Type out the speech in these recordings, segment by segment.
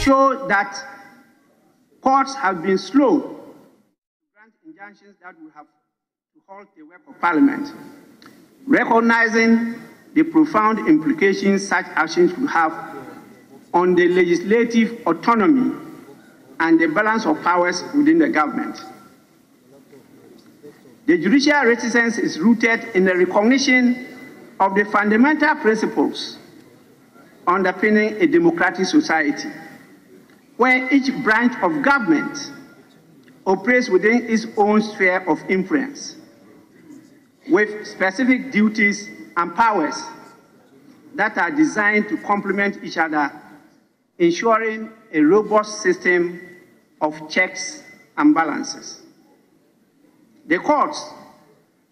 show that courts have been slow to grant injunctions that will have to halt the work of Parliament, recognizing the profound implications such actions will have on the legislative autonomy and the balance of powers within the government. The judicial reticence is rooted in the recognition of the fundamental principles underpinning a democratic society, where each branch of government operates within its own sphere of influence, with specific duties and powers that are designed to complement each other, ensuring a robust system of checks and balances. The courts,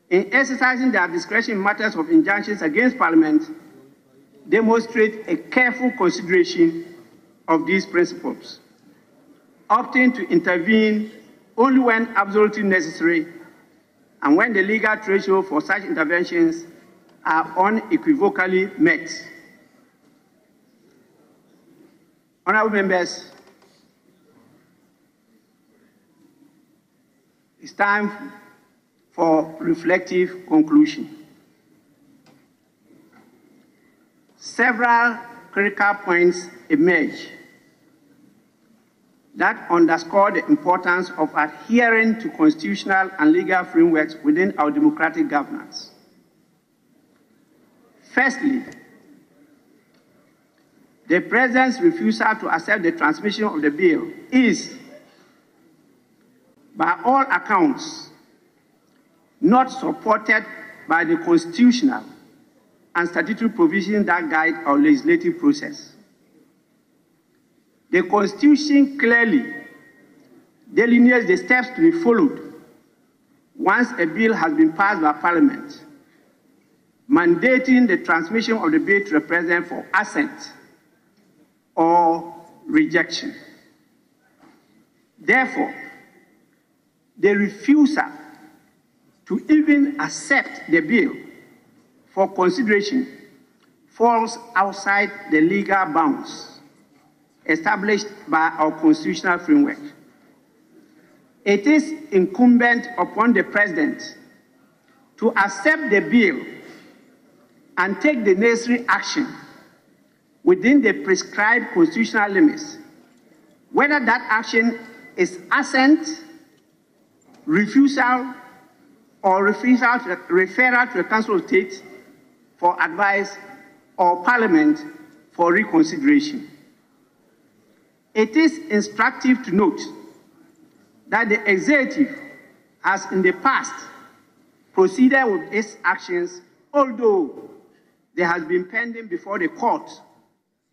in exercising their discretion in matters of injunctions against Parliament, demonstrate a careful consideration of these principles, opting to intervene only when absolutely necessary and when the legal threshold for such interventions are unequivocally met. Honourable members, it's time for reflective conclusion. Several critical points emerge that underscore the importance of adhering to constitutional and legal frameworks within our democratic governance. Firstly, the President's refusal to accept the transmission of the bill is, by all accounts, not supported by the constitutional and statutory provisions that guide our legislative process. The Constitution clearly delineates the steps to be followed once a bill has been passed by Parliament, mandating the transmission of the bill to the President for assent or rejection. Therefore, the refusal to even accept the bill for consideration falls outside the legal bounds established by our constitutional framework. It is incumbent upon the President to accept the bill and take the necessary action within the prescribed constitutional limits, whether that action is assent, refusal, or referral to the Council of State for advice or Parliament for reconsideration. It is instructive to note that the Executive has in the past proceeded with its actions, although there has been pending before the court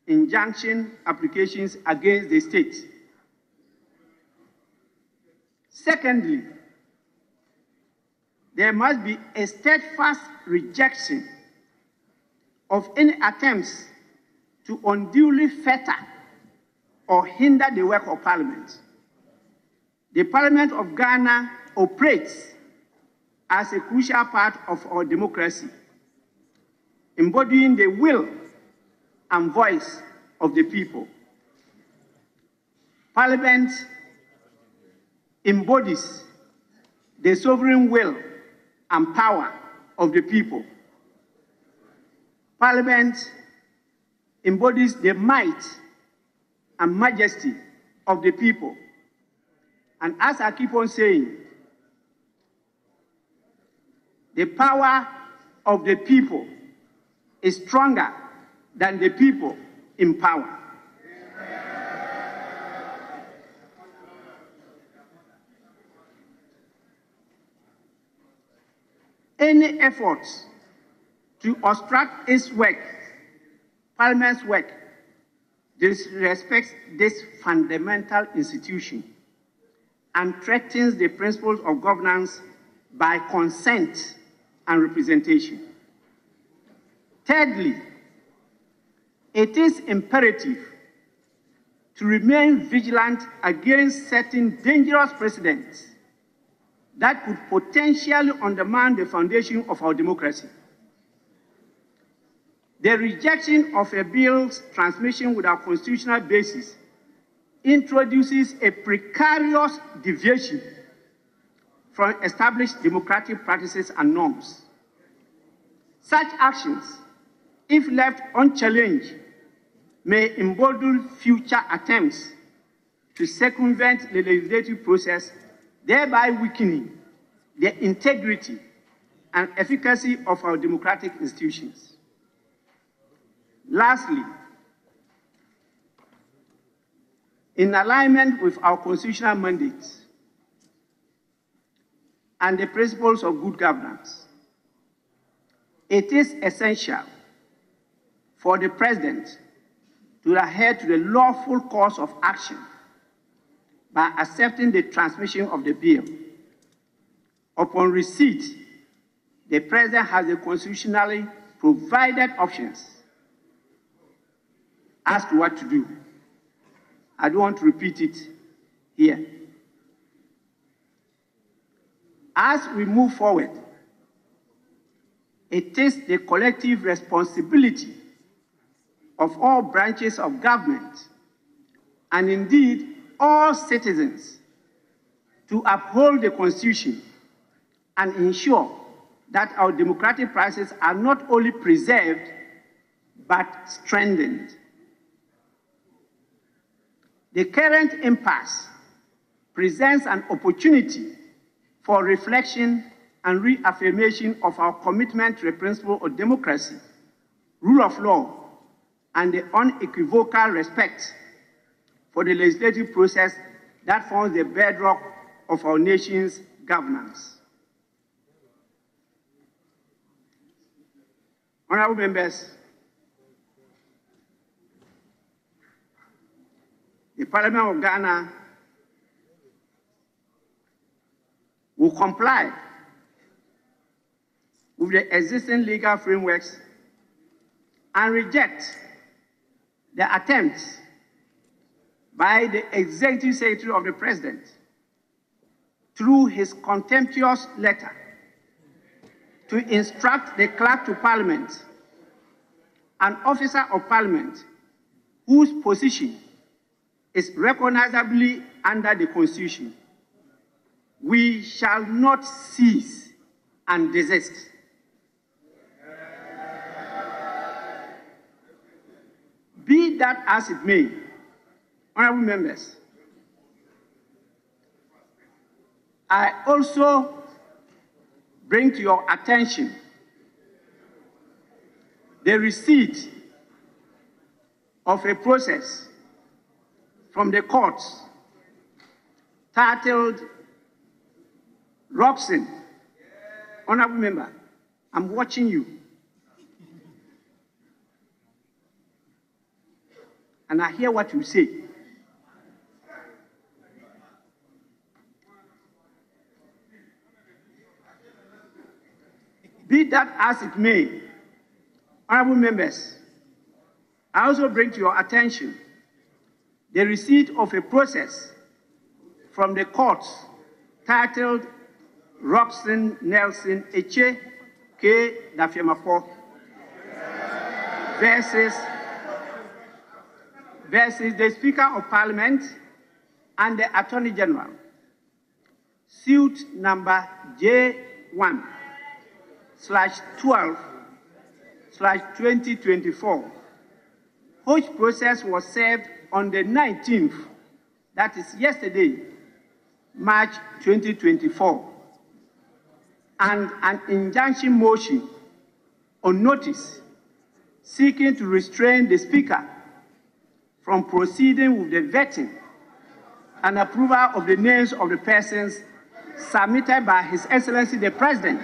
injunction applications against the state. Secondly, there must be a steadfast rejection of any attempts to unduly fetter or hinder the work of Parliament. The Parliament of Ghana operates as a crucial part of our democracy, embodying the will and voice of the people. Parliament embodies the sovereign will and power of the people. Parliament embodies the might and majesty of the people. And as I keep on saying, the power of the people is stronger than the people in power. Any efforts to obstruct its work, Parliament's work, disrespects this fundamental institution and threatens the principles of governance by consent and representation. Thirdly, it is imperative to remain vigilant against certain dangerous precedents that could potentially undermine the foundation of our democracy. The rejection of a bill's transmission without constitutional basis introduces a precarious deviation from established democratic practices and norms. Such actions, if left unchallenged, may embolden future attempts to circumvent the legislative process, thereby weakening the integrity and efficacy of our democratic institutions. Lastly, in alignment with our constitutional mandates and the principles of good governance, it is essential for the President to adhere to the lawful course of action by accepting the transmission of the bill. Upon receipt, the President has the constitutionally provided options as to what to do. I don't want to repeat it here. As we move forward, it is the collective responsibility of all branches of government, and indeed all citizens, to uphold the Constitution and ensure that our democratic processes are not only preserved, but strengthened. The current impasse presents an opportunity for reflection and reaffirmation of our commitment to the principle of democracy, rule of law, and the unequivocal respect for the legislative process that forms the bedrock of our nation's governance. Honorable members, the Parliament of Ghana will comply with the existing legal frameworks and reject the attempts by the Executive Secretary of the President through his contemptuous letter to instruct the Clerk to Parliament, an officer of Parliament whose position is recognizably under the Constitution. We shall not cease and desist. Be that as it may, honorable members, I also bring to your attention the receipt of a process from the courts titled Robson. Honorable member, I'm watching you. And I hear what you say. Be that as it may, honorable members, I also bring to your attention the receipt of a process from the courts titled Robson Nelson Eche K. Dafiamapo versus the Speaker of Parliament and the Attorney General, suit number J1/12/2024, which process was served on the 19th, that is yesterday, March 2024, and an injunction motion on notice seeking to restrain the Speaker from proceeding with the vetting and approval of the names of the persons submitted by His Excellency the President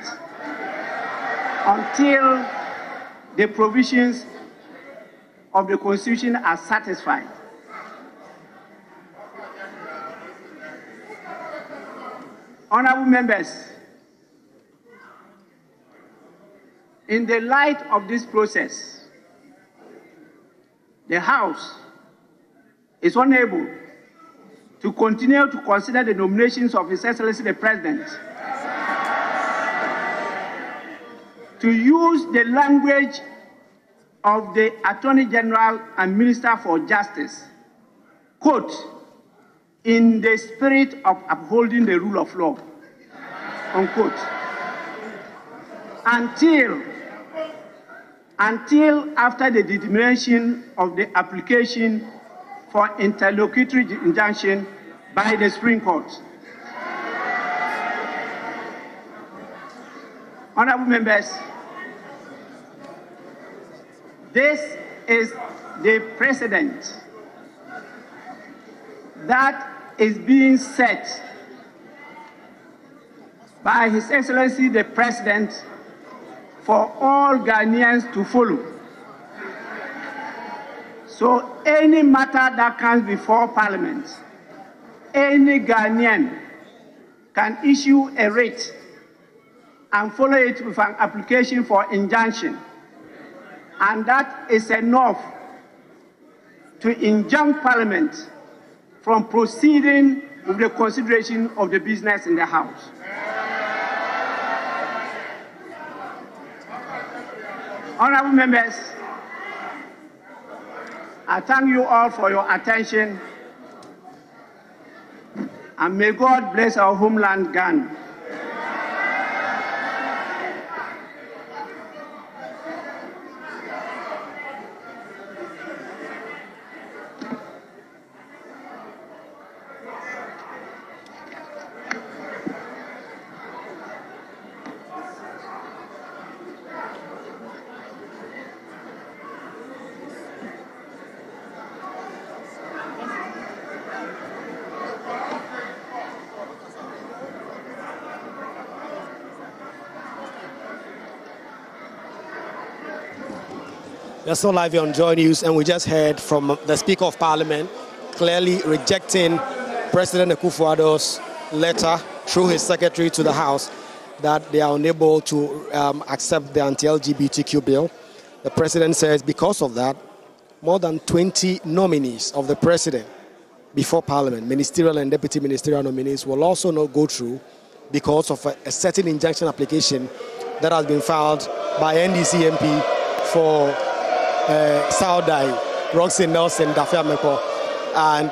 until the provisions of the Constitution are satisfied. Honorable members, in the light of this process, the House is unable to continue to consider the nominations of His Excellency the President, to use the language of the Attorney General and Minister for Justice, quote, in the spirit of upholding the rule of law, unquote, until after the determination of the application for interlocutory injunction by the Supreme Court. Honorable members, this is the precedent that is being set by His Excellency the President for all Ghanaians to follow. So any matter that comes before Parliament, any Ghanaian can issue a writ and follow it with an application for injunction. And that is enough to injunct Parliament from proceeding with the consideration of the business in the House. Honorable members, I thank you all for your attention, and may God bless our homeland, Ghana. We're still live on Joy News, and we just heard from the Speaker of Parliament clearly rejecting President Akufo-Addo's letter through his secretary to the House that they are unable to accept the anti-LGBTQ bill. The President says because of that, more than 20 nominees of the President before Parliament, ministerial and deputy ministerial nominees, will also not go through because of a certain injunction application that has been filed by NDC MP for Saudai, Roxy Nelson, Dafia Meko, and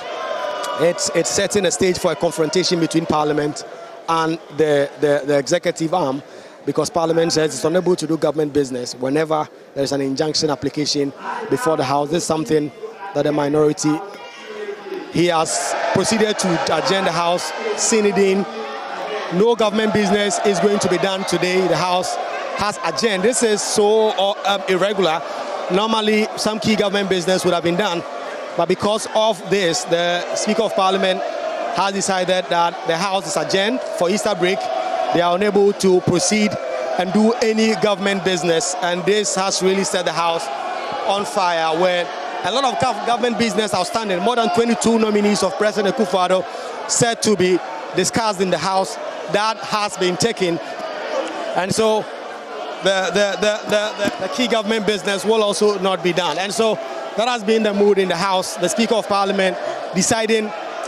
it's setting a stage for a confrontation between Parliament and the executive arm, because Parliament says it's unable to do government business whenever there is an injunction application before the House. This is something that the minority, he has proceeded to adjourn the House, seen it in. No government business is going to be done today. The House has adjourned. This is so irregular. Normally, some key government business would have been done, but because of this, the Speaker of Parliament has decided that the House is adjourned for Easter break. They are unable to proceed and do any government business, and this has really set the House on fire, where a lot of government business outstanding, more than 22 nominees of President Akufo-Addo said to be discussed in the House, that has been taken, and so the key government business will also not be done. And so that has been the mood in the House. The Speaker of Parliament deciding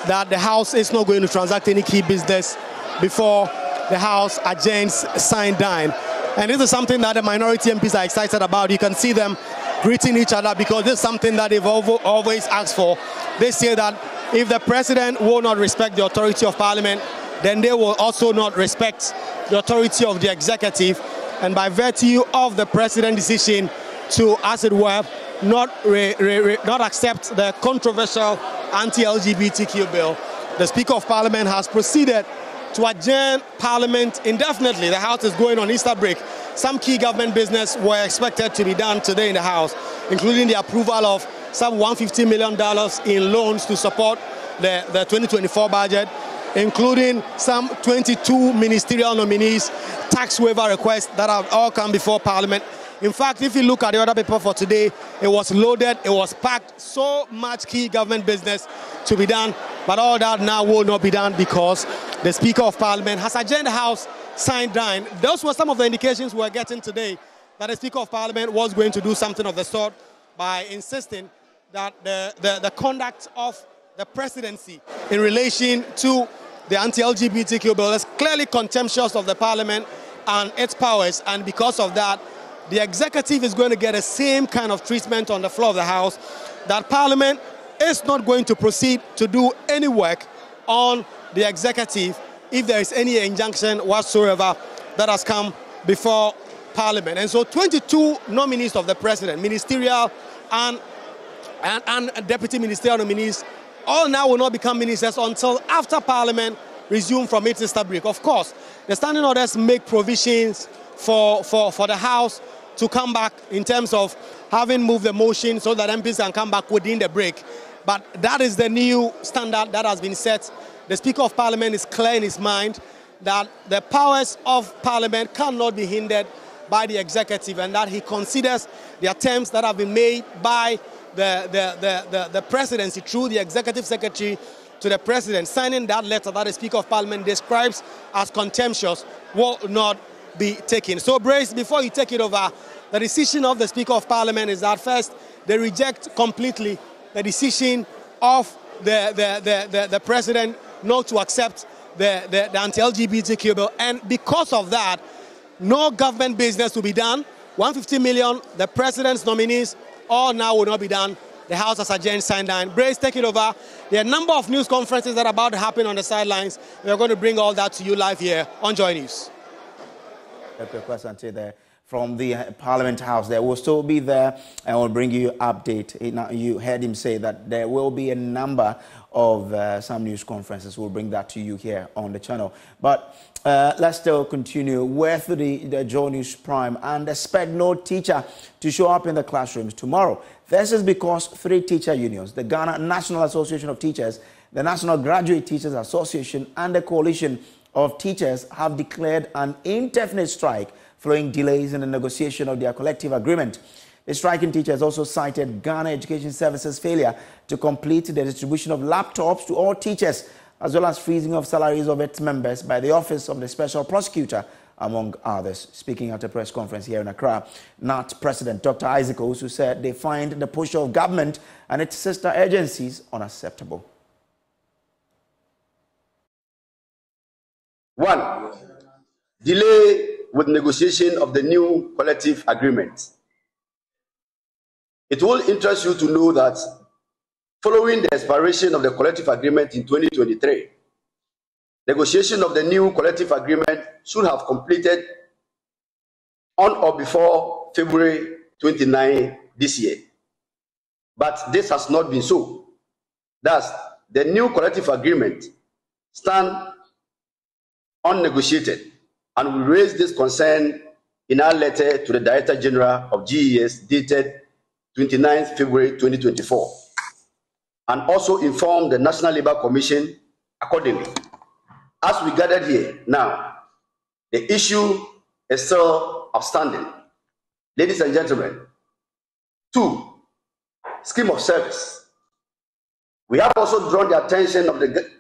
that the House is not going to transact any key business before the House adjourns, sign, dine. And this is something that the minority MPs are excited about. You can see them greeting each other because this is something that they've always asked for. They say that if the President will not respect the authority of Parliament, then they will also not respect the authority of the executive. And by virtue of the President's decision to, as it were, not accept the controversial anti-LGBTQ bill, the Speaker of Parliament has proceeded to adjourn Parliament indefinitely. The House is going on Easter break. Some key government business were expected to be done today in the House, including the approval of some $150 million in loans to support the 2024 budget, including some 22 ministerial nominees, tax waiver requests that have all come before Parliament. In fact, if you look at the other paper for today, it was loaded, it was packed, so much key government business to be done, but all that now will not be done because the Speaker of Parliament has adjourned the House, signed, dine. Those were some of the indications we were getting today that the Speaker of Parliament was going to do something of the sort by insisting that the conduct of the presidency in relation to the anti-LGBTQ bill is clearly contemptuous of the Parliament and its powers, and because of that, the executive is going to get the same kind of treatment on the floor of the House, that Parliament is not going to proceed to do any work on the executive if there is any injunction whatsoever that has come before Parliament. And so 22 nominees of the president, ministerial and deputy ministerial nominees, all now will not become ministers until after Parliament resume from its Easter break. Of course, the standing orders make provisions for the House to come back in terms of having moved the motion so that MPs can come back within the break. But that is the new standard that has been set. The Speaker of Parliament is clear in his mind that the powers of Parliament cannot be hindered by the executive, and that he considers the attempts that have been made by the presidency through the executive secretary to the president, signing that letter that the Speaker of Parliament describes as contemptuous, will not be taken. So, Brace, before you take it over, the decision of the Speaker of Parliament is that first, they reject completely the decision of the president not to accept the anti-LGBTQ bill, and because of that, no government business will be done. 150 million, the president's nominees, all now will not be done. The House has adjourned, signed down. Brace, take it over. There are a number of news conferences that are about to happen on the sidelines. We're going to bring all that to you live here on Joy News. There from the Parliament House. There will still be there, and we'll bring you update. Now, you heard him say that there will be a number of some news conferences. We'll bring that to you here on the channel. But let's still continue with the JoyNews Prime and expect no teacher to show up in the classrooms tomorrow. This is because 3 teacher unions, the Ghana National Association of Teachers, the National Graduate Teachers Association, and the Coalition of Teachers have declared an indefinite strike following delays in the negotiation of their collective agreement. The striking teachers also cited Ghana Education Services' failure to complete the distribution of laptops to all teachers, as well as freezing of salaries of its members by the Office of the Special Prosecutor, among others. Speaking at a press conference here in Accra, NAT President Dr. Isaac Owusu said they find the push of government and its sister agencies unacceptable. 1. Delay with negotiation of the new collective agreement. It will interest you to know that following the expiration of the collective agreement in 2023, negotiation of the new collective agreement should have completed on or before February 29 this year. But this has not been so. Thus, the new collective agreement stands unnegotiated, and we raised this concern in our letter to the Director General of GES dated 29 February 2024, and also informed the National Labour Commission accordingly. As we gathered here now, the issue is still outstanding. Ladies and gentlemen, 2, scheme of service. We have also drawn the attention of the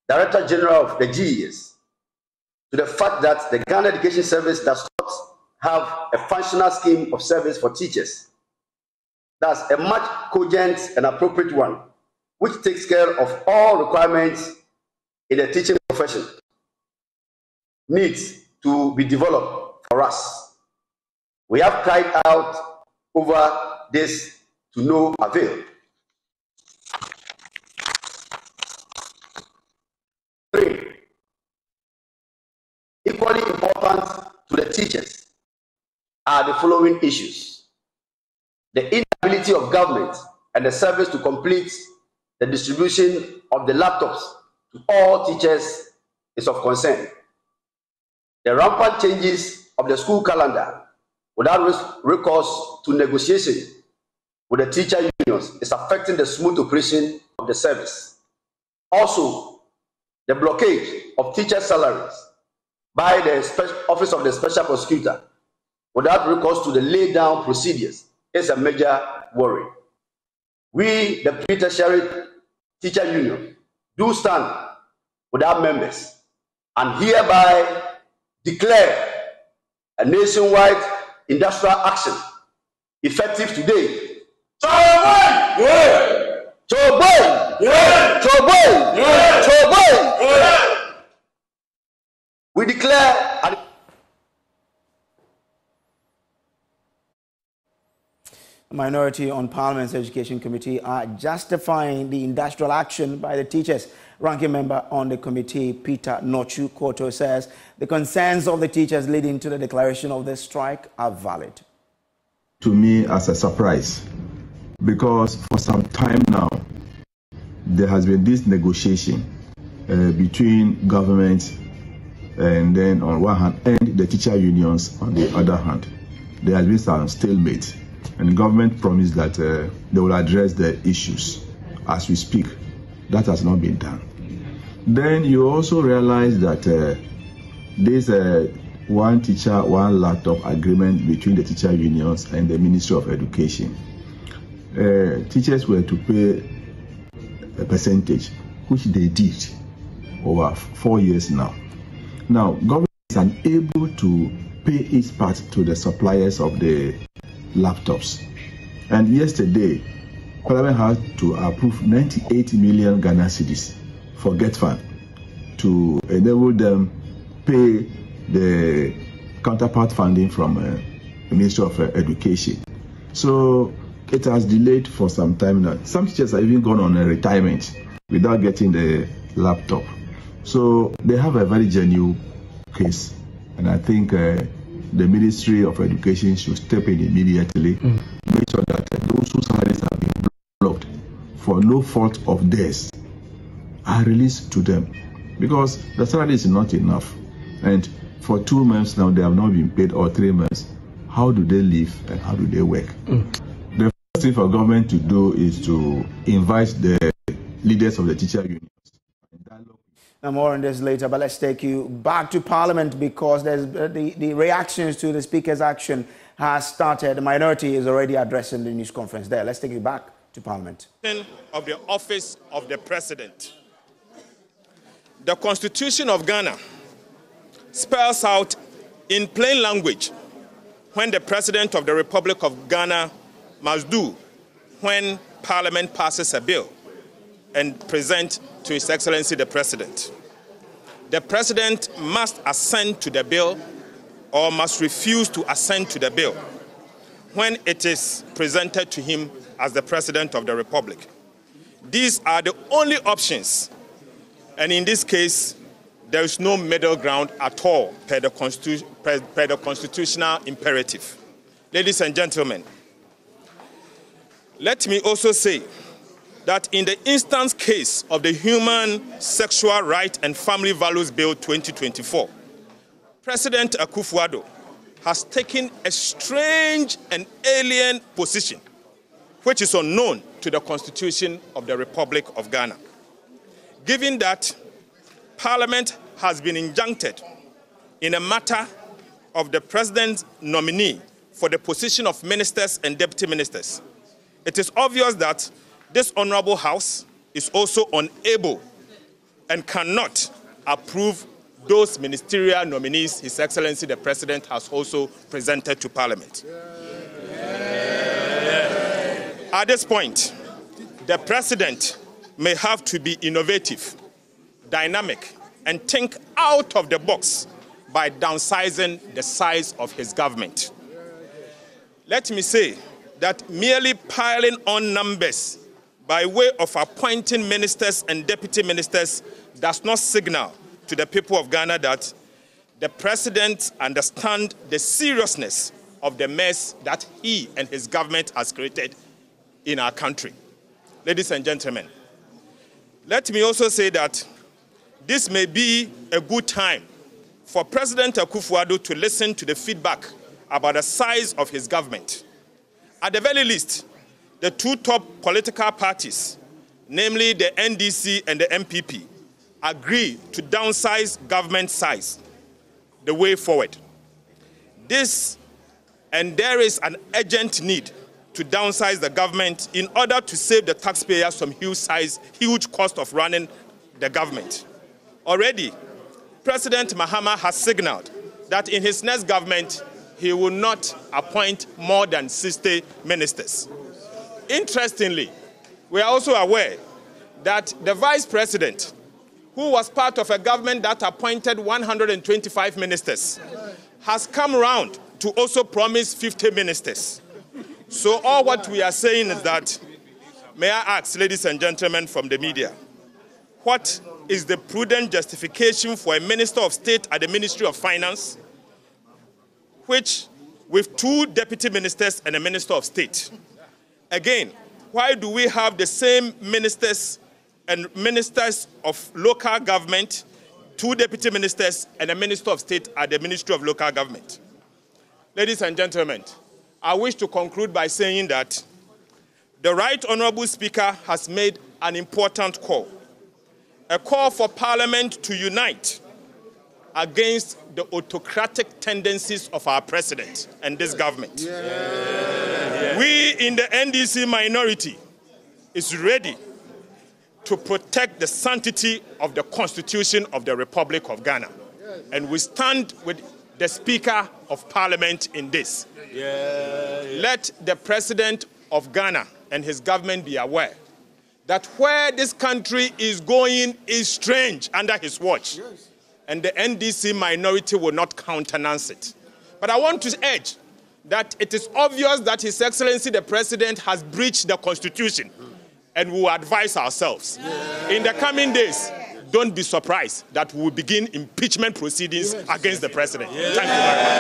Director General of the GES to the fact that the Ghana Education Service does not have a functional scheme of service for teachers. That's a much cogent and appropriate one, which takes care of all requirements in the teaching profession, needs to be developed for us. We have cried out over this to no avail. 3. Equally important to the teachers are the following issues: the inability of government and the service to complete the distribution of the laptops to all teachers is of concern. The rampant changes of the school calendar without recourse to negotiation with the teacher unions is affecting the smooth operation of the service. Also, the blockade of teacher salaries by the Office of the Special Prosecutor without recourse to the laid down procedures is a major worry. We, the pre-tertiary teacher union, do stand with our members and hereby declare a nationwide industrial action effective today. We declare. A minority on Parliament's Education Committee are justifying the industrial action by the teachers. Ranking member on the committee, Peter Nochu Koto, says the concerns of the teachers leading to the declaration of the strike are valid. To me, as a surprise, because for some time now, there has been this negotiation between government and then on one hand, and the teacher unions on the other hand. There has been some stalemate, and the government promised that they will address the issues as we speak. That has not been done. Then you also realize that there's a one teacher, one laptop agreement between the teacher unions and the Ministry of Education. Teachers were to pay a percentage, which they did over 4 years now. Now, government is unable to pay its part to the suppliers of the laptops. And yesterday, Parliament had to approve 98 million Ghana cedis for Get Fund to enable them pay the counterpart funding from the Ministry of Education. So it has delayed for some time now. Some teachers have even gone on a retirement without getting the laptop. So they have a very genuine case. And I think the Ministry of Education should step in immediately, make sure that those whose salaries have been blocked for no fault of theirs are released to them. Because the salary is not enough. And for 2 months now, they have not been paid, or 3 months. How do they live and how do they work? The first thing for government to do is to invite the leaders of the teacher unions. Now, more on this later, but let's take you back to Parliament because there's the reactions to the Speaker's action has started. The minority is already addressing the news conference there. Let's take you back to Parliament. Of the office of the President. The Constitution of Ghana spells out in plain language when the President of the Republic of Ghana must do when Parliament passes a bill and present to His Excellency the President. The President must assent to the bill or must refuse to assent to the bill when it is presented to him as the President of the Republic. These are the only options, and in this case, there is no middle ground at all per the constitutional imperative. Ladies and gentlemen, let me also say that in the instance case of the Human Sexual Rights and Family Values Bill 2024, President Akufo-Addo has taken a strange and alien position, which is unknown to the Constitution of the Republic of Ghana. Given that Parliament has been injuncted in a matter of the President's nominee for the position of ministers and deputy ministers, it is obvious that this Honorable House is also unable and cannot approve those ministerial nominees His Excellency the President has also presented to Parliament. At this point, the President may have to be innovative, dynamic, and think out of the box by downsizing the size of his government. Let me say that merely piling on numbers by way of appointing ministers and deputy ministers does not signal to the people of Ghana that the President understands the seriousness of the mess that he and his government has created in our country. Ladies and gentlemen, let me also say that this may be a good time for President Akufo-Addo to listen to the feedback about the size of his government. At the very least, the two top political parties, namely the NDC and the MPP, agree to downsize government size the way forward. There is an urgent need to downsize the government in order to save the taxpayers from huge cost of running the government. Already, President Mahama has signaled that in his next government, he will not appoint more than 60 ministers. Interestingly, we are also aware that the Vice President, who was part of a government that appointed 125 ministers, has come around to also promise 50 ministers. So all what we are saying is that, may I ask, ladies and gentlemen from the media, what is the prudent justification for a Minister of State at the Ministry of Finance, which with 2 deputy ministers and a Minister of State? Again, why do we have the same ministers and ministers of local government, 2 deputy ministers and a Minister of State at the Ministry of Local Government? Ladies and gentlemen, I wish to conclude by saying that the Right Honourable Speaker has made an important call, a call for Parliament to unite against the autocratic tendencies of our President and this government. We in the NDC minority is ready to protect the sanctity of the Constitution of the Republic of Ghana. And we stand with the Speaker of Parliament in this. Let the President of Ghana and his government be aware that where this country is going is strange under his watch. And the NDC minority will not countenance it. But I want to urge that it is obvious that His Excellency the President has breached the Constitution, and we will advise ourselves. In the coming days, don't be surprised that we will begin impeachment proceedings against the President. Thank you very much.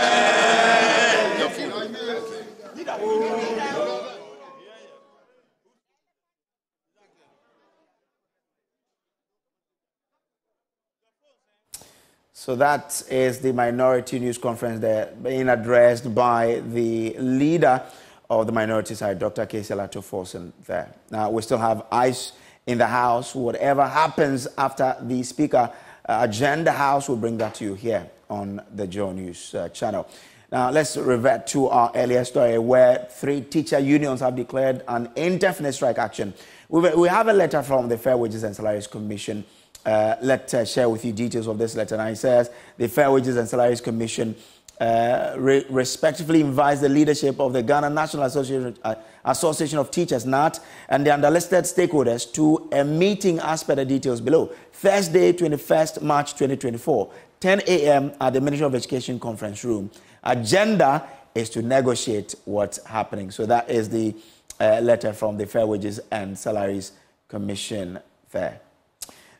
So that is the minority news conference there being addressed by the leader of the minority side, Dr. Casey Forson there. Now, we still have ice in the House. Whatever happens after the Speaker agenda House, we'll bring that to you here on the JoyNews channel. Now, let's revert to our earlier story where 3 teacher unions have declared an indefinite strike action. We have a letter from the Fair Wages and Salaries Commission. Let's share with you details of this letter. Now, it says the Fair Wages and Salaries Commission respectively invites the leadership of the Ghana National Association of Teachers, NAT, and the underlisted stakeholders to a meeting as per the details below. Thursday, 21st March 2024, 10 a.m. at the Ministry of Education Conference Room. Agenda is to negotiate what's happening. So that is the letter from the Fair Wages and Salaries Commission there.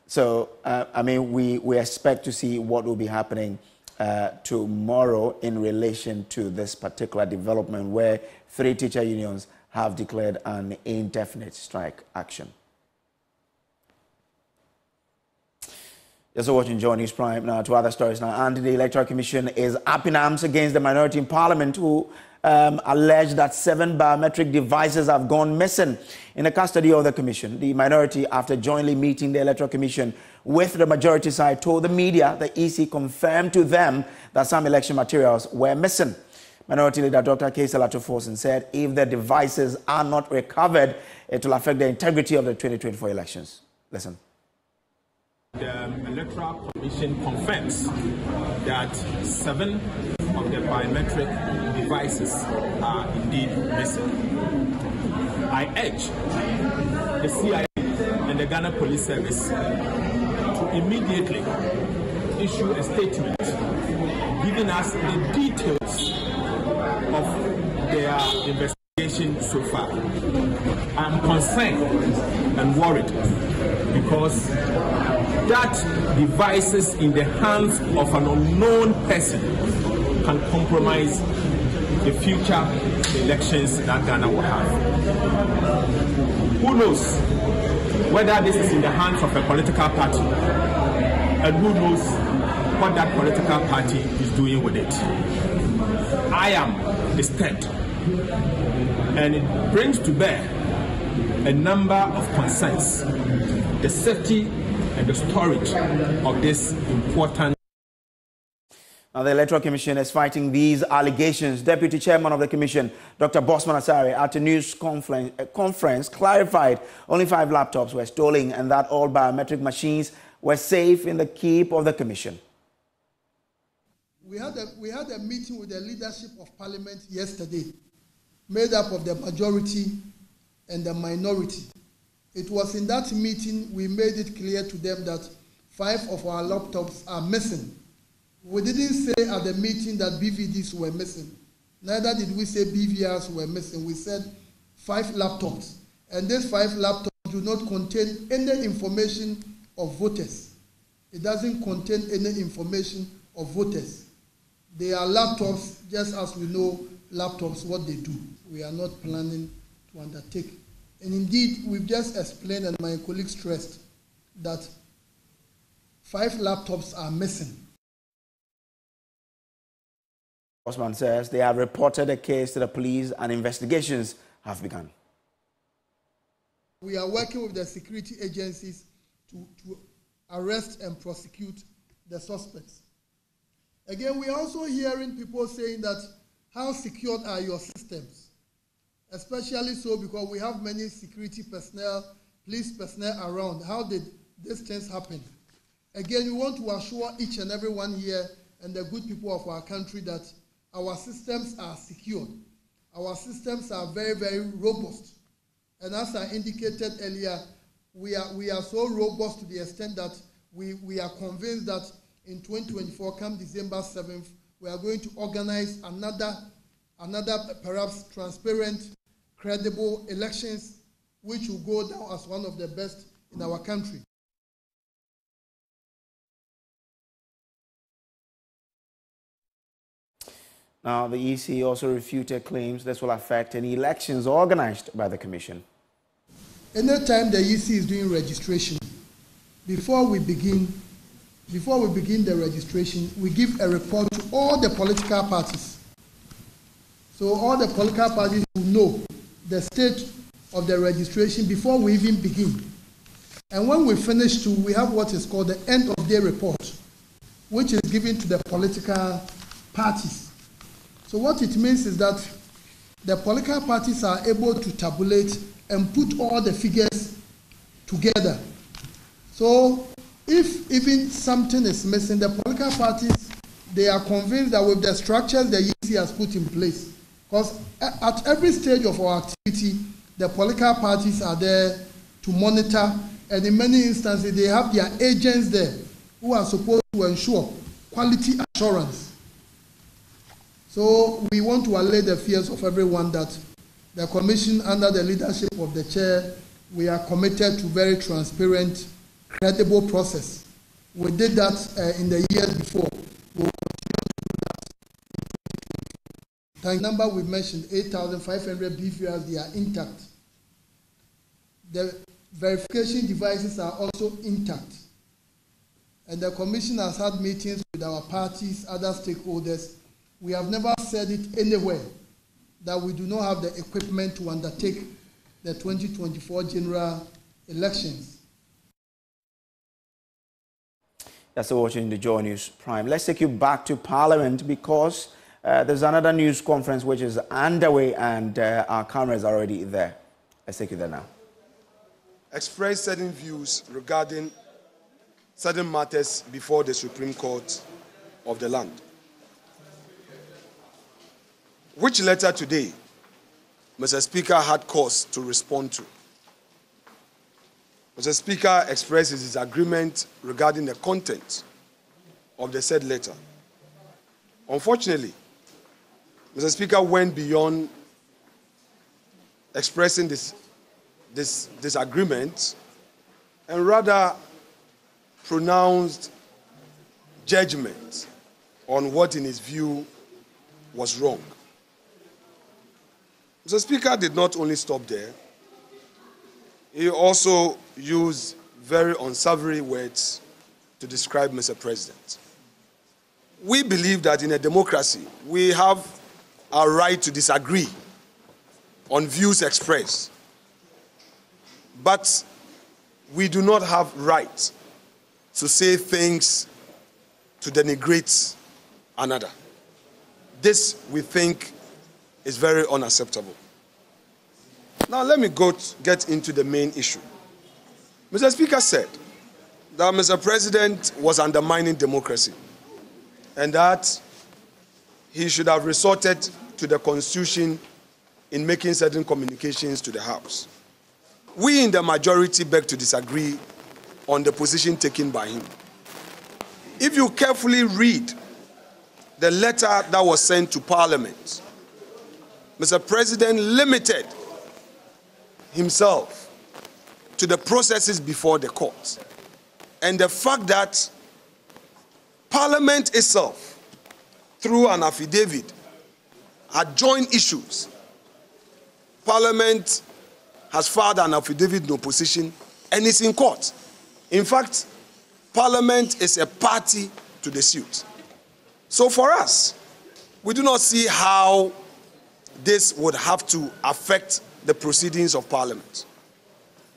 So, I mean, we expect to see what will be happening tomorrow in relation to this particular development where 3 teacher unions have declared an indefinite strike action. You're also watching JoyNews Prime. Now to other stories now. And the Electoral Commission is up in arms against the minority in Parliament who allege that 7 biometric devices have gone missing in the custody of the Commission. The minority, after jointly meeting the Electoral Commission with the majority side, told the media the EC confirmed to them that some election materials were missing. Minority Leader Dr. Casey Forson said if the devices are not recovered, it will affect the integrity of the 2024 elections. Listen. The Electoral Commission confirms that 7 of the biometric devices are indeed missing. I urge the CIA and the Ghana Police Service to immediately issue a statement giving us the details of their investigation so far. I'm concerned and worried because that devices in the hands of an unknown person can compromise the future elections that Ghana will have. Who knows whether this is in the hands of a political party, and who knows what that political party is doing with it. I am disturbed, and it brings to bear a number of concerns. The safety and the storage of this important. Now, the Electoral Commission is fighting these allegations. Deputy Chairman of the Commission, Dr. Bosman Asare, at a news conference clarified only 5 laptops were stolen and that all biometric machines were safe in the keep of the Commission. We had a meeting with the leadership of Parliament yesterday, made up of the majority and the minority. It was in that meeting we made it clear to them that 5 of our laptops are missing. We didn't say at the meeting that BVDs were missing. Neither did we say BVRs were missing. We said 5 laptops. And these 5 laptops do not contain any information of voters. It doesn't contain any information of voters. They are laptops, just as we know laptops, what they do. We are not planning to undertake. And indeed, we've just explained, and my colleague stressed, that 5 laptops are missing. Osman says they have reported the case to the police and investigations have begun. We are working with the security agencies to arrest and prosecute the suspects. Again, we are also hearing people saying that, how secured are your systems? Especially so because we have many security personnel, police personnel around. How did these things happen? Again, we want to assure each and every one here and the good people of our country that our systems are secured. Our systems are very, very robust. And as I indicated earlier, we are so robust to the extent that we are convinced that in 2024, come December 7th, we are going to organize another perhaps transparent, credible elections, which will go down as one of the best in our country. Now, the EC also refuted claims this will affect any elections organized by the Commission. Anytime the EC is doing registration, before we begin the registration, we give a report to all the political parties. So all the political parties will know the state of the registration before we even begin. And when we finish too, we have what is called the end of day report, which is given to the political parties. So what it means is that the political parties are able to tabulate and put all the figures together. So if even something is missing, the political parties, they are convinced that with the structures the EC has put in place, because at every stage of our activity, the political parties are there to monitor, and in many instances, they have their agents there who are supposed to ensure quality assurance. So we want to allay the fears of everyone that the Commission, under the leadership of the Chair, we are committed to very transparent, credible process. We did that in the years before. We will continue to do that. The number we mentioned, 8,500 BVRs, they are intact. The verification devices are also intact. And the Commission has had meetings with our parties, other stakeholders. We have never said it anywhere that we do not have the equipment to undertake the 2024 general elections. That's watching the JoyNews Prime. Let's take you back to Parliament because there's another news conference which is underway and our cameras are already there. Let's take you there now. Express certain views regarding certain matters before the Supreme Court of the land. Which letter today Mr. Speaker had cause to respond to? Mr. Speaker expressed his disagreement regarding the content of the said letter. Unfortunately, Mr. Speaker went beyond expressing this disagreement and rather pronounced judgment on what in his view was wrong. Mr. Speaker did not only stop there, he also used very unsavory words to describe Mr. President. We believe that in a democracy, we have a right to disagree on views expressed, but we do not have right to say things to denigrate another. This, we think, is very unacceptable. Now let me get into the main issue. Mr. Speaker said that Mr. President was undermining democracy and that he should have resorted to the Constitution in making certain communications to the House. We in the majority beg to disagree on the position taken by him. If you carefully read the letter that was sent to Parliament Mr. President limited himself to the processes before the courts. And the fact that Parliament itself, through an affidavit, had joined issues. Parliament has filed an affidavit in opposition and is in court. In fact, Parliament is a party to the suit. So for us, we do not see how this would have to affect the proceedings of Parliament.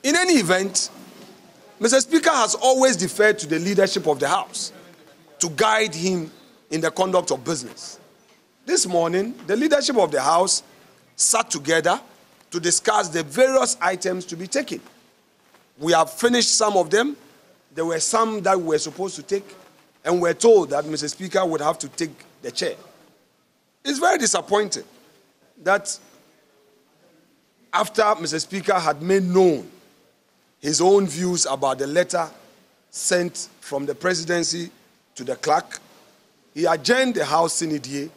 In any event, Mr. Speaker has always deferred to the leadership of the House to guide him in the conduct of business. This morning, the leadership of the House sat together to discuss the various items to be taken. We have finished some of them. There were some that we were supposed to take, and we're told that Mr. Speaker would have to take the chair. It's very disappointing that after Mr. Speaker had made known his own views about the letter sent from the presidency to the clerk, he adjourned the House Synod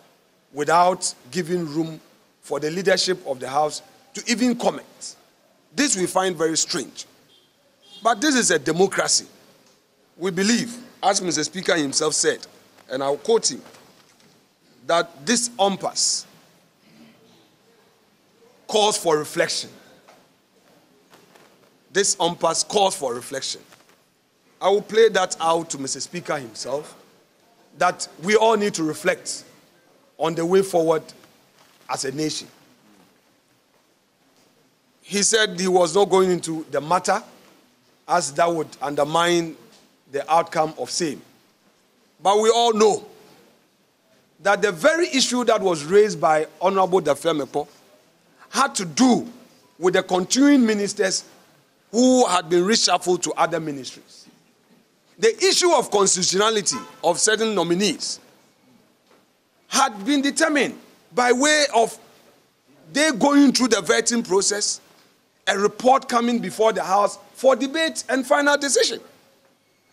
without giving room for the leadership of the House to even comment. This we find very strange. But this is a democracy. We believe, as Mr. Speaker himself said, and I'll quote him, that this impasse calls for reflection. This impasse calls for reflection. I will play that out to Mr. Speaker himself, that we all need to reflect on the way forward as a nation. He said he was not going into the matter as that would undermine the outcome of same. But we all know that the very issue that was raised by Honorable Dafemepo had to do with the continuing ministers who had been reshuffled to other ministries. The issue of constitutionality of certain nominees had been determined by way of they going through the vetting process, a report coming before the House for debate and final decision.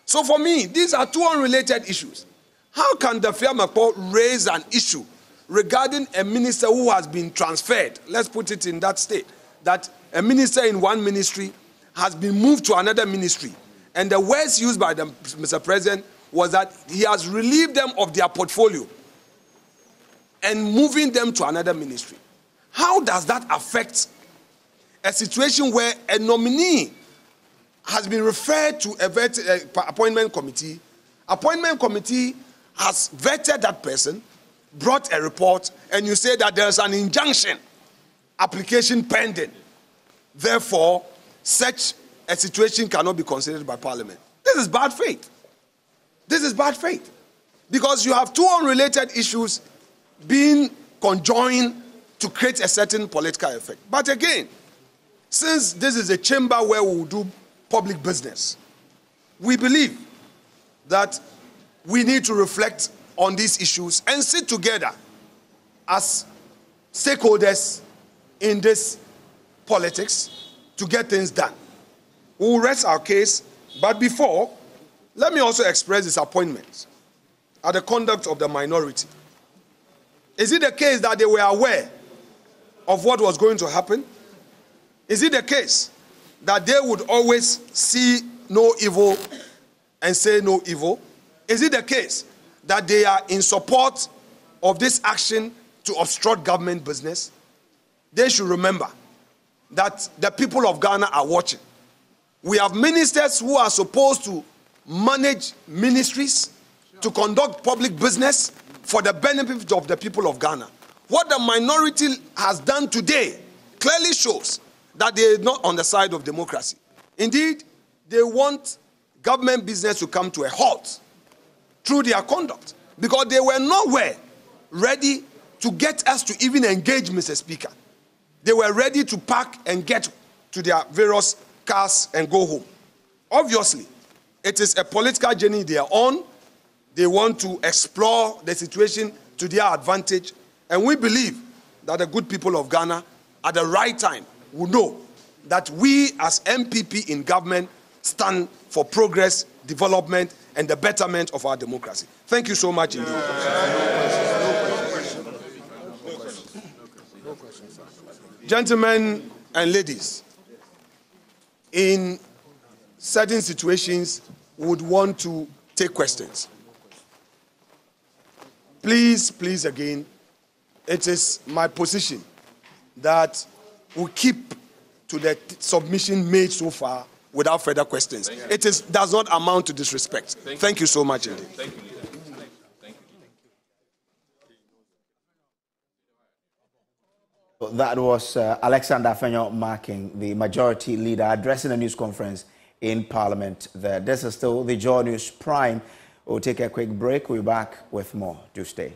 So for me, these are two unrelated issues. How can the Dafemepo raise an issue regarding a minister who has been transferred? Let's put it in that state, that a minister in one ministry has been moved to another ministry. And the words used by Mr. President was that he has relieved them of their portfolio and moving them to another ministry. How does that affect a situation where a nominee has been referred to a appointment committee? Appointment committee has vetted that person, brought a report, and you say that there's an injunction application pending. Therefore, such a situation cannot be considered by Parliament. This is bad faith. This is bad faith. Because you have two unrelated issues being conjoined to create a certain political effect. But again, since this is a chamber where we will do public business, we believe that we need to reflect on these issues and sit together as stakeholders in this politics to get things done. We will rest our case, but before, let me also express disappointment at the conduct of the minority. Is it the case that they were aware of what was going to happen? Is it the case that they would always see no evil and say no evil? Is it the case that they are in support of this action to obstruct government business? They should remember that the people of Ghana are watching. We have ministers who are supposed to manage ministries, to conduct public business for the benefit of the people of Ghana. What the minority has done today clearly shows that they are not on the side of democracy. Indeed, they want government business to come to a halt through their conduct, because they were nowhere ready to get us to even engage Mr. Speaker. They were ready to pack and get to their various cars and go home. Obviously, it is a political journey they are on. They want to explore the situation to their advantage. And we believe that the good people of Ghana, at the right time, will know that we as MPP in government stand for progress, development, and the betterment of our democracy. Thank you so much indeed. No questions. Gentlemen and ladies, in certain situations, would want to take questions. Please again, it is my position that we keep to the submission made so far without further questions. It does not amount to disrespect. Thank you so much indeed. Thank you. That was Alexander Afenyo marking the majority leader addressing a news conference in Parliament there. This is still the JoyNews Prime. We'll take a quick break. We'll be back with more. Do stay.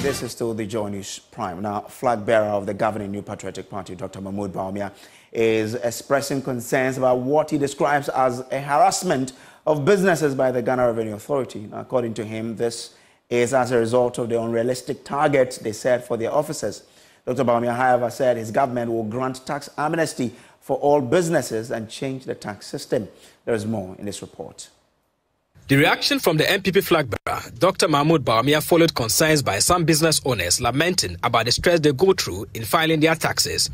This is still the JoyNews Prime. Now, flag bearer of the governing New Patriotic Party, Dr. Mahmoud Bawumia, is expressing concerns about what he describes as a harassment of businesses by the Ghana Revenue Authority. Now, according to him, this is as a result of the unrealistic targets they set for their officers. Dr. Bawumia, however, said his government will grant tax amnesty for all businesses and change the tax system. There is more in this report. The reaction from the MPP flag bearer, Dr. Mahmoud Bawumia, followed concerns by some business owners lamenting about the stress they go through in filing their taxes.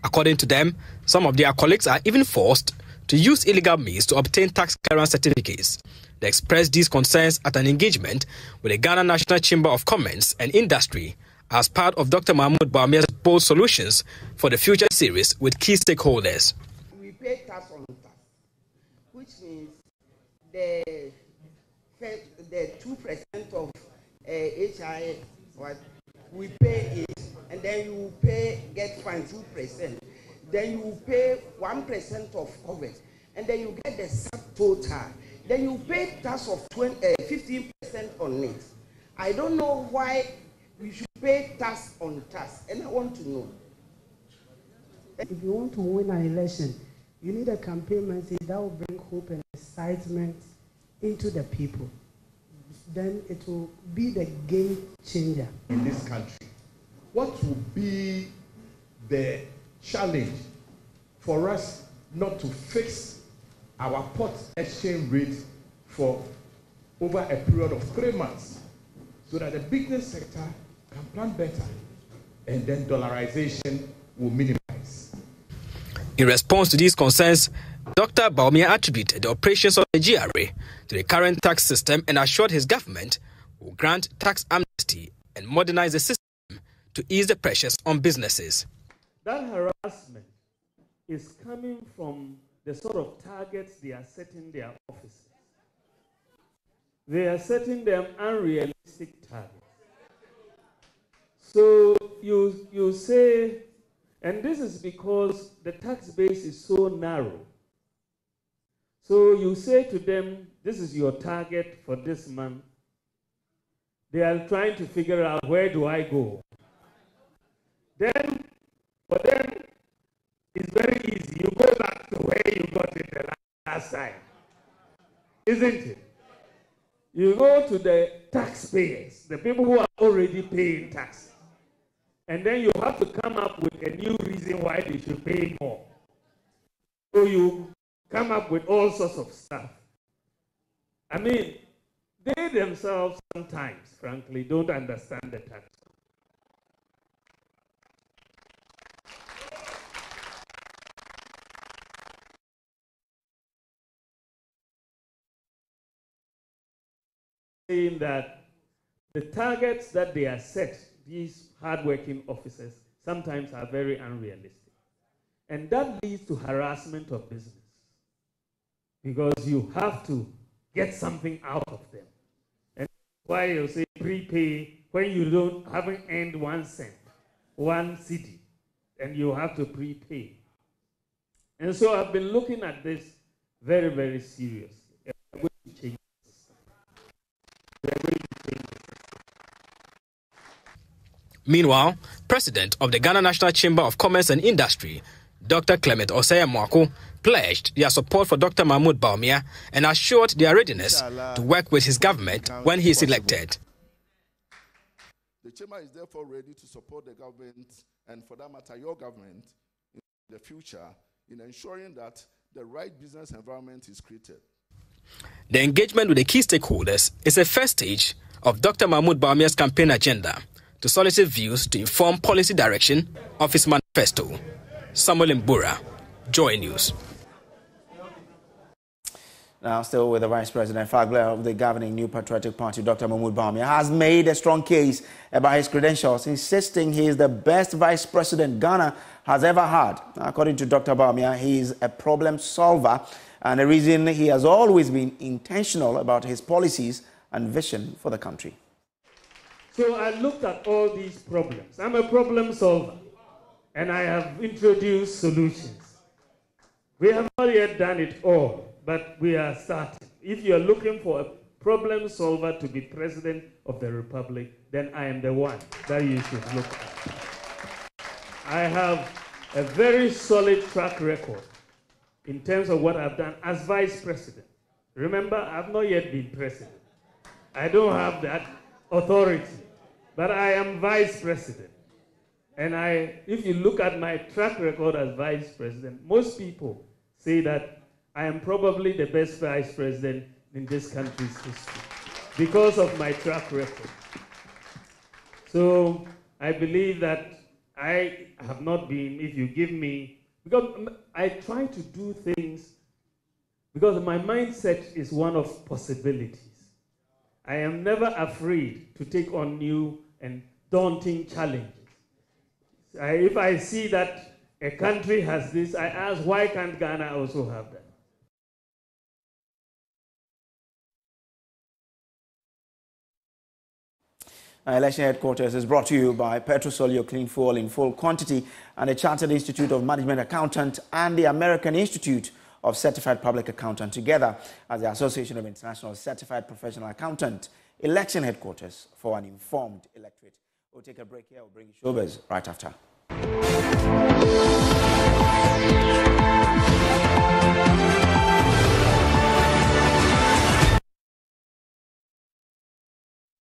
According to them, some of their colleagues are even forced to use illegal means to obtain tax clearance certificates. They expressed these concerns at an engagement with the Ghana National Chamber of Commerce and Industry as part of Dr. Mahmoud Bawumia's Bold Solutions for the Future series with key stakeholders. We pay tax on tax, which means the 2% of HI, what we pay it, and then you get fined 2%. Then you pay 1% of cover, and then you get the subtotal. Then you pay tax of 15% on it. I don't know why we should pay tax on tax, and I want to know. If you want to win an election, you need a campaign message that will bring hope and excitement into the people. Then it will be the game changer in this country. What will be the challenge for us not to fix our pot exchange rate for over a period of 3 months so that the business sector can plan better and then dollarization will minimize? In response to these concerns, Dr. Bawumia attributed the operations of the GRA to the current tax system and assured his government will grant tax amnesty and modernize the system to ease the pressures on businesses. That harassment is coming from the sort of targets they are setting their offices. They are setting them unrealistic targets. So you say, and this is because the tax base is so narrow. So you say to them, this is your target for this month. They are trying to figure out, where do I go? Then, for them, it's very easy. You go back to where you got it the last time. Isn't it? You go to the taxpayers, the people who are already paying tax. And then you have to come up with a new reason why they should pay more. So you come up with all sorts of stuff. I mean, they themselves sometimes, frankly, don't understand the tax. Saying that the targets that they are set, these hardworking officers, sometimes are very unrealistic. And that leads to harassment of business. Because you have to get something out of them. And why you say prepay when you haven't earned 1 cent, 1 cedi, and you have to prepay. And so I've been looking at this very, very seriously. We're going to change the system. We're going to change the system. Meanwhile, President of the Ghana National Chamber of Commerce and Industry, Dr. Clement Osei-Amoako, pledged their support for Dr. Mahmoud Bawumia and assured their readiness to work with his government when he is elected. The Chamber is therefore ready to support the government and, for that matter, your government in the future in ensuring that the right business environment is created. The engagement with the key stakeholders is a first stage of Dr. Mahmoud Bawumia's campaign agenda to solicit views to inform policy direction of his manifesto. Samuel Mbura, Joy News. Now, still with the Vice President, flag bearer of the governing New Patriotic Party, Dr. Mahmoud Bawumia, has made a strong case about his credentials, insisting he is the best Vice President Ghana has ever had. According to Dr. Bawumia, he is a problem solver and the reason he has always been intentional about his policies and vision for the country. So I looked at all these problems. I'm a problem solver, and I have introduced solutions. We have not yet done it all, but we are starting. If you are looking for a problem solver to be President of the Republic, then I am the one that you should look at. I have a very solid track record in terms of what I've done as Vice President. Remember, I've not yet been President. I don't have that authority, but I am Vice President. And if you look at my track record as Vice President, most people say that I am probably the best Vice President in this country's history because of my track record. So I believe that I have not been, if you give me, because I try to do things, because my mindset is one of possibilities. I am never afraid to take on new and daunting challenges. If I see that a country has this, I ask, why can't Ghana also have that? Election Headquarters is brought to you by Petrosolio Clean Fuel in full quantity and the Chartered Institute of Management Accountant and the American Institute of Certified Public Accountant together as the Association of International Certified Professional Accountant. Election Headquarters for an informed electorate. We'll take a break here. We'll bring you showbiz right after.